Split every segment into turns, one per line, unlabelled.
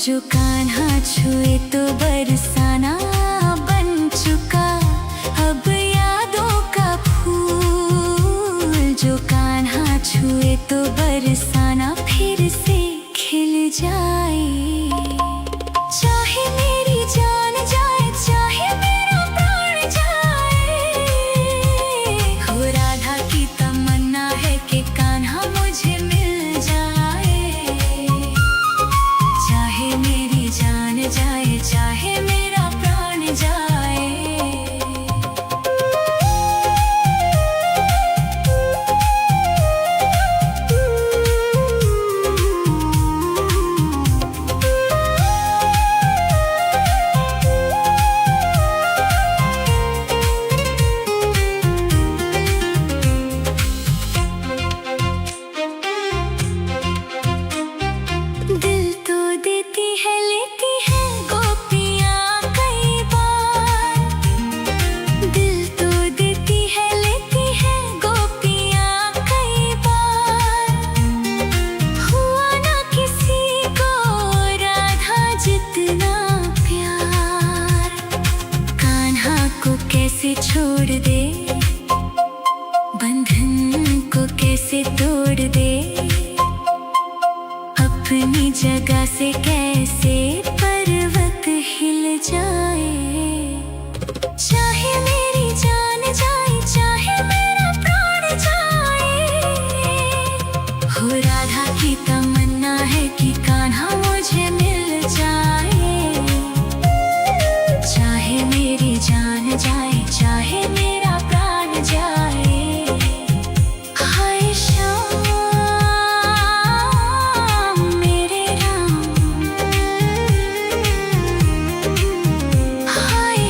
जो कान्हा छुए तो बरसाना बन चुका अब यादों का फूल। जो कान्हा छुए तो बरसाना फिर से खिल जाए। चाहे मेरी जान जाए चाहे मेरा प्राण जाए, हो राधा की तमन्ना है कि कान्हा मुझे मिल जाए। चाहे मेरी जान जाए चाहे मेरा प्राण जाए। दिल तो देती है लेती है गोपियाँ कई बार। दिल तो देती है लेती है गोपियाँ कई बार। हुआ ना किसी को राधा जितना प्यार। कान्हा को कैसे छोड़ दे, बंधन को कैसे तोड़ दे, अपनी जगह से कैसे पर्वत हिल जाए। चाहे मेरी जान जाए चाहे मेरा प्राण जाए, हो राधा की तमन्ना है कि कान्हा मुझे मिल जाए। चाहे मेरी जान जाए चाहे मेरा प्राण जाए। हाय श्याम मेरे राम, हाय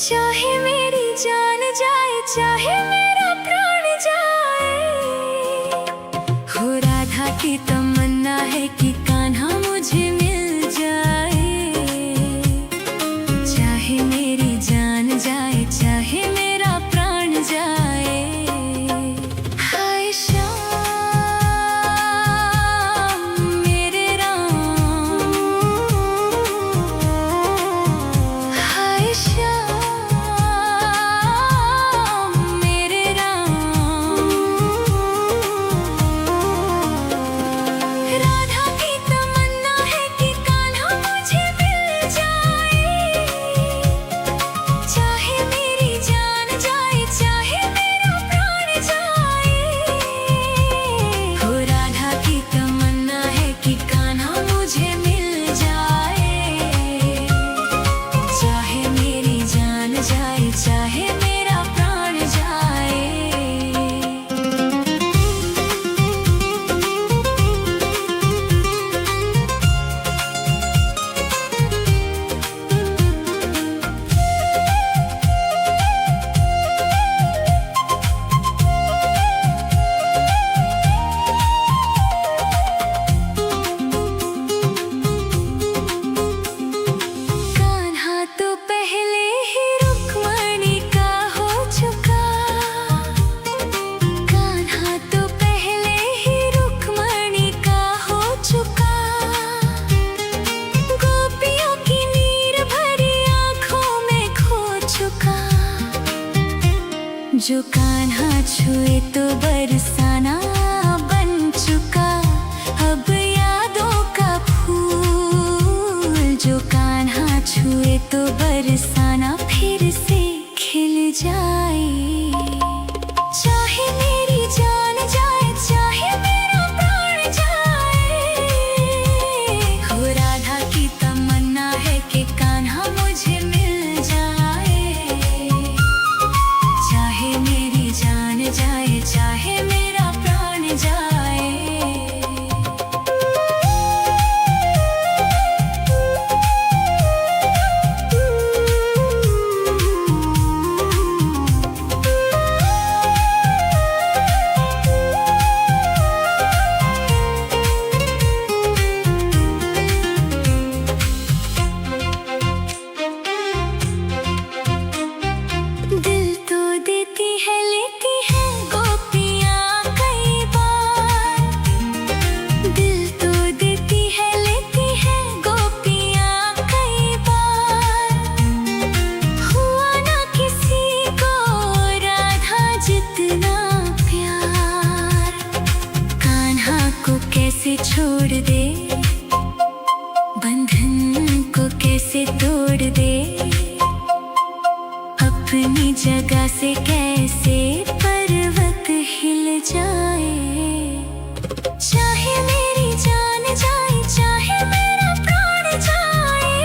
चाहे मेरी जान जाए, चाहे मेरा प्राण जाए। हो राधा की तमन्ना है कि कान्हा मुझे मिल जाए। चाहे मेरी जान जाए, चाहे मेरा प्राण जाए। हाय श्याम मेरे राम, हाय श्याम मेरे राम। राधा की तमन्ना है कि कान्हा मुझे मिल जाए। चाहे मेरी जान जाए, चाहे मेरा प्राण जाए। हो राधा की तमन्ना है कि कान्हा मुझे मिल जाए। चाहे मेरी जान जाए, चाहे मेरा प्राण जाए। कान्हा तो पहले ही रुक्मणी का हो चुका। कान्हा तो पहले ही रुक्मणी का हो चुका। गोपियों की नीर भरी आंखों में खो चुका। जो कान्हा छुए तो बरसाना बन चुका। अब यादों का फूल जो कान्हा छुए तो बरसाना फिर से खिल जाए। चाहे मेरी जान जाए, चाहे मेरा प्राण जाए। हो राधा की तमन्ना है कि कान्हा मुझे मिल जाए। चाहे मेरी जान जाए, चाहे मेरा प्राण जाए। दिल तो देती है, लेती है गोपियाँ कई बार। दिल तो देती है, लेती है गोपियाँ कई बार। हुआ ना किसी को राधा जितना प्यार। कान्हा को कैसे छोड़ दे, बंधन को कैसे तोड़ दे। अपनी जगह से कैसे पर्वत हिल जाए। चाहे मेरी जान जाए, चाहे मेरा प्राण जाए।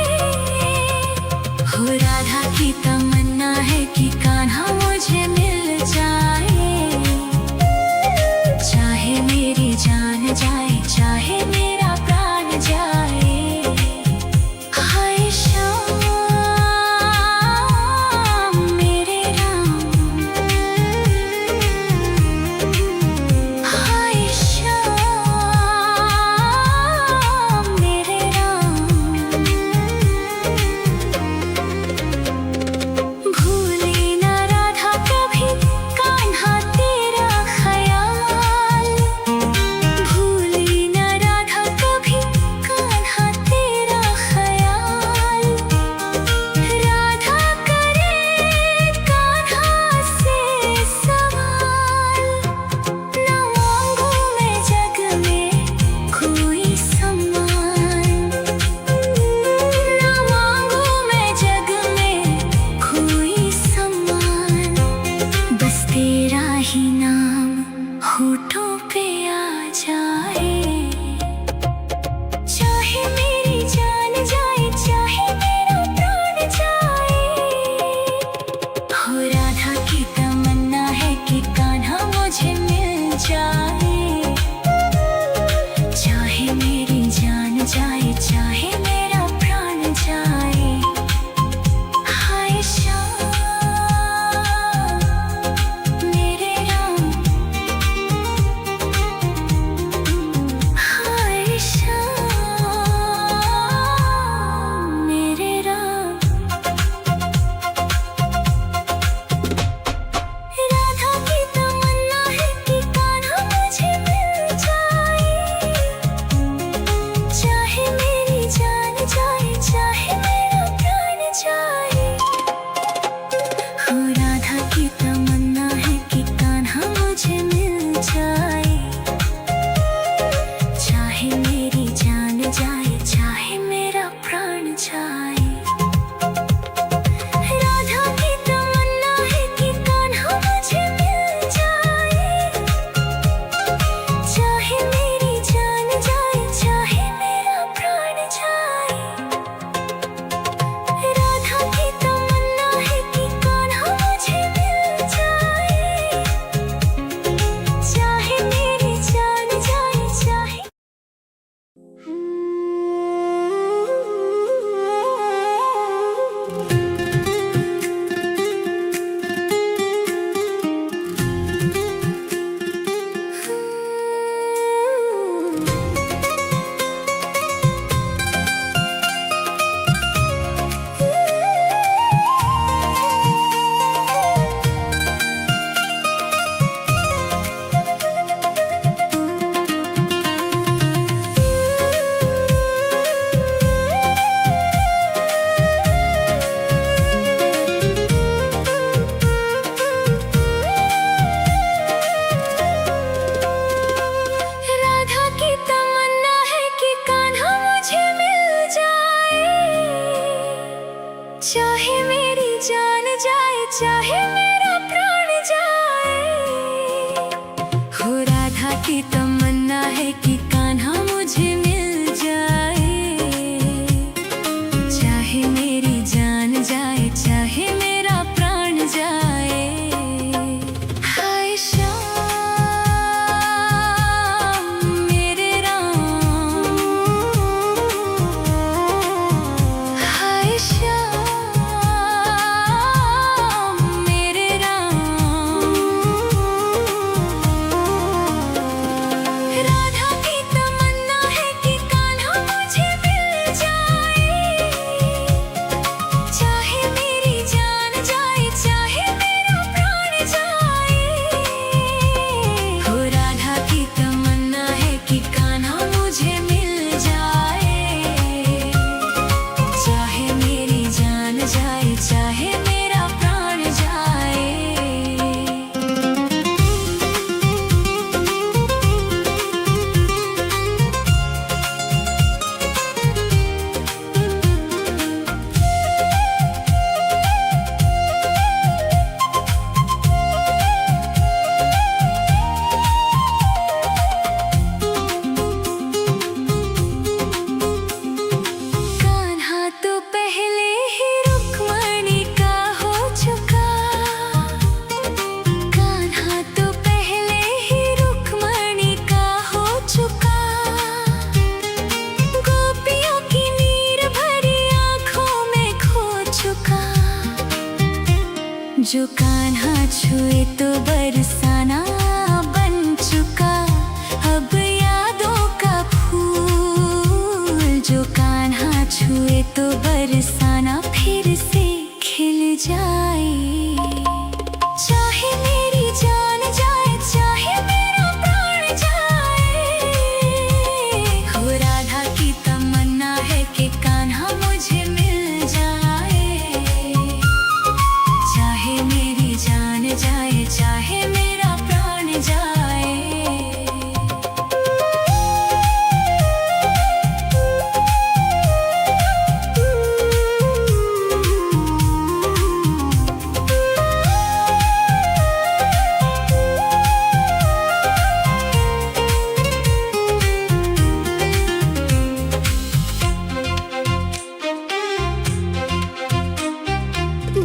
हो राधा की तमन्ना है कि कान्हा मुझे मिल जाए। चाहे मेरी जान जाए, चाहे मेरा प्राण जाए। हाय श्याम मेरे राम, हाय श्याम मेरे राम। चाहे मेरी जान जाए, चाहे मेरा प्राण जाए, हो राधा की तमन्ना है कि कान्हा मुझे मिल जाए। चाहे मेरी जान जाए, चाहे मेरा प्राण जाए। हाय श्याम मेरे राम, हाय श्याम मेरे राम। राधा की तमन्ना है कि कान्हा मुझे मिल जाए। चाहे मेरी जान जाए, चाहे मेरा प्राण जाए, हो राधा की तमन्ना है कि कान्हा मुझे मिल जाए। चाहे मेरी जान जाए, चाहे मेरा प्राण जाए। कान्हा तो पहले ही रुक्मणी का हो चुका। कान्हा तो पहले ही रुक्मणी का हो चुका। गोपियों की नीर भरी आंखों में खो चुका। जो कान्हा छुए तो बरसाना बन चुका। अब यादों का फूल जो कान्हा छुए तो बरसाना फिर से खिल जाए। चाहे मेरी जान जाए, चाहे मेरा प्राण जाए, हो राधा की तमन्ना है कि कान्हा मुझे मिल जाए। चाहे मेरी जान जाए, चाहे मेरा प्राण जाए।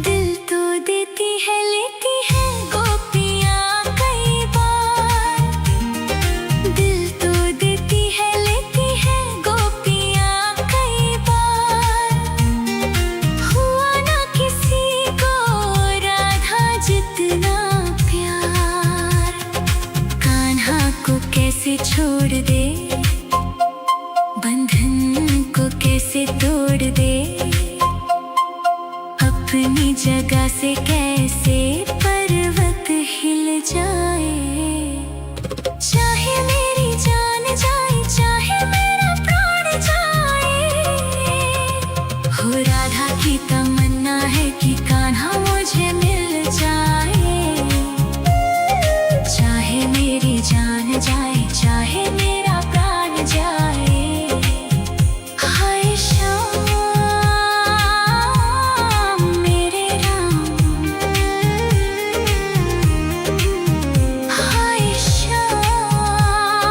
दिल तो देती है, लेती है गोपियाँ कई बार। दिल तो देती है, लेती है गोपियाँ कई बार। हुआ ना किसी को राधा जितना प्यार। कान्हा को कैसे छोड़ दे, बंधन को कैसे तोड़ दे। अपनी जगह से कैसे पर्वत हिल जाए। चाहे मेरी जान जाए, चाहे मेरा प्राण जाए, हो राधा की तमन्ना है कि कान्हा मुझे मिल जाए। चाहे मेरी जान जाए, चाहे मेरा प्राण जाए। हाय श्याम मेरे राम, हाय श्याम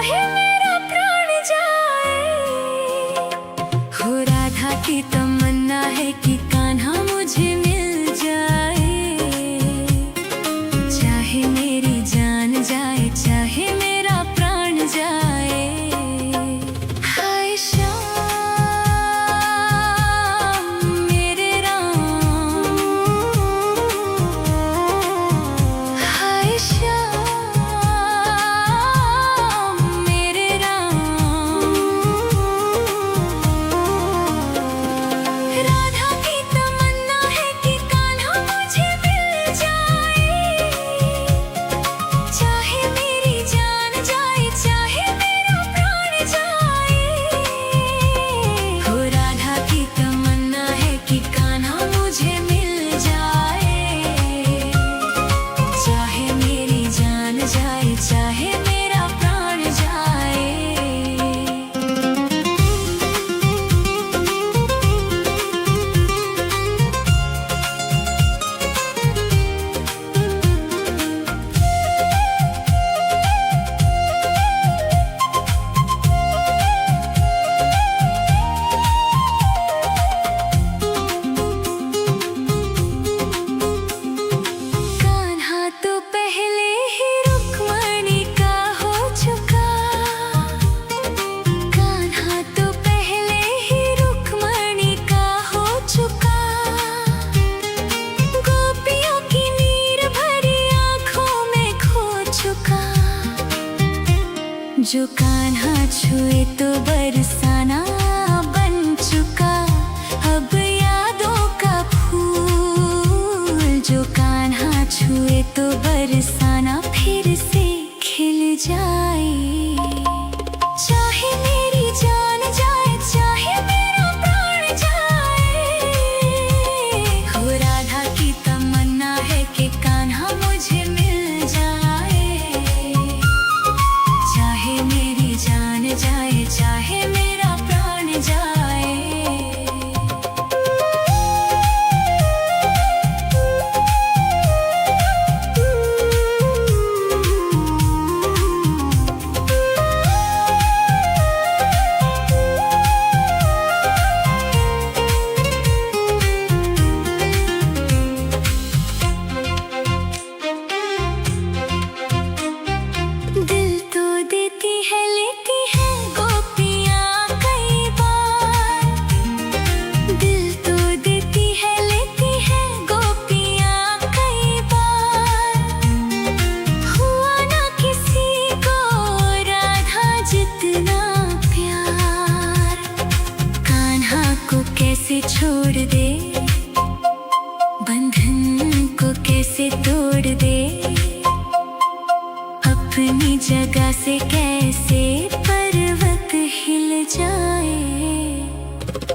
चाहे मेरा प्राण जाए। हो राधा की तमन्ना है कि कान्हा मुझे मिल जाए। चाहे मेरी जान जाए, चाहे मेरा प्राण जाए। हाय श्याम मेरे राम, हाय श्याम मेरे राम। राधा की तमन्ना है कि कान्हा मुझे मिल जाए। चाहे मेरी जान जाए, चाहे मेरा प्राण जाए। हो राधा की तमन्ना है कि कान्हा मुझे मिल जाए। चाहे मेरी जान जाए, चाहे मेरा प्राण जाए। कान्हा तो पहले ही रुक्मणी का हो चुका। कान्हा तो पहले ही रुक्मणी का हो चुका। गोपियों की नीर भरी आंखों में खो चुका। जो कान्हा छुए तो बरसाना बन चुका। अब यादों का फूल जो कान्हा छुए तो बरसाना फिर से खिल जाए। चाहे मेरी जान जाए, चाहे मेरा प्राण जाए। हो राधा की तमन्ना है कि कान्हा मुझे मिल जाए। चाहे मेरी जान जाए, चाहे मेरा प्राण जाए। दिल तो देती है, लेती है गोपियाँ कई बार। दिल तो देती है, लेती है गोपियाँ कई बार। हुआ ना किसी को राधा जितना प्यार। कान्हा को कैसे छोड़ दे, बंधन को कैसे तोड़ दे। अपनी जगह से कैसे पर्वत हिल जाए।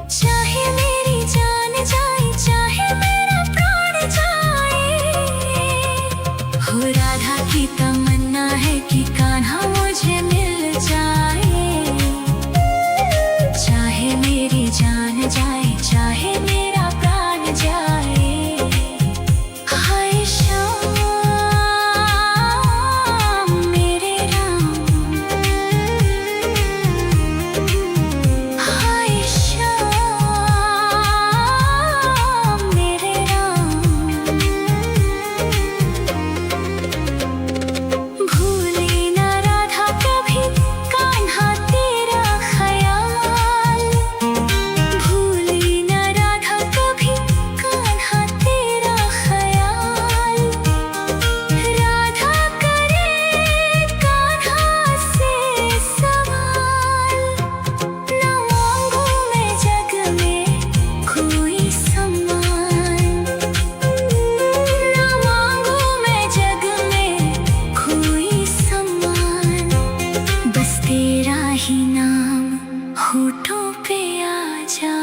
चाहे मेरी जान जाए, चाहे मेरा प्राण जाए। हो राधा की तमन्ना है कि कान्हा मुझे मिल जाए। चाहे मेरी जान जाए, चाहे मेरा प्राण जाए। हाय श्याम मेरे राम, हाय श्याम मेरे राम। भूले ना राधा कभी कान्हा तेरा ख्याल। भूले ना राधा कभी कान्हा तेरा ख्याल। राधा करे कान्हा से सवाल। ना मांगू मैं जग में कोई सम्मान। ना मांगू मैं जग में कोई सम्मान। बस तेरा ही नाम होठों पे आ जा।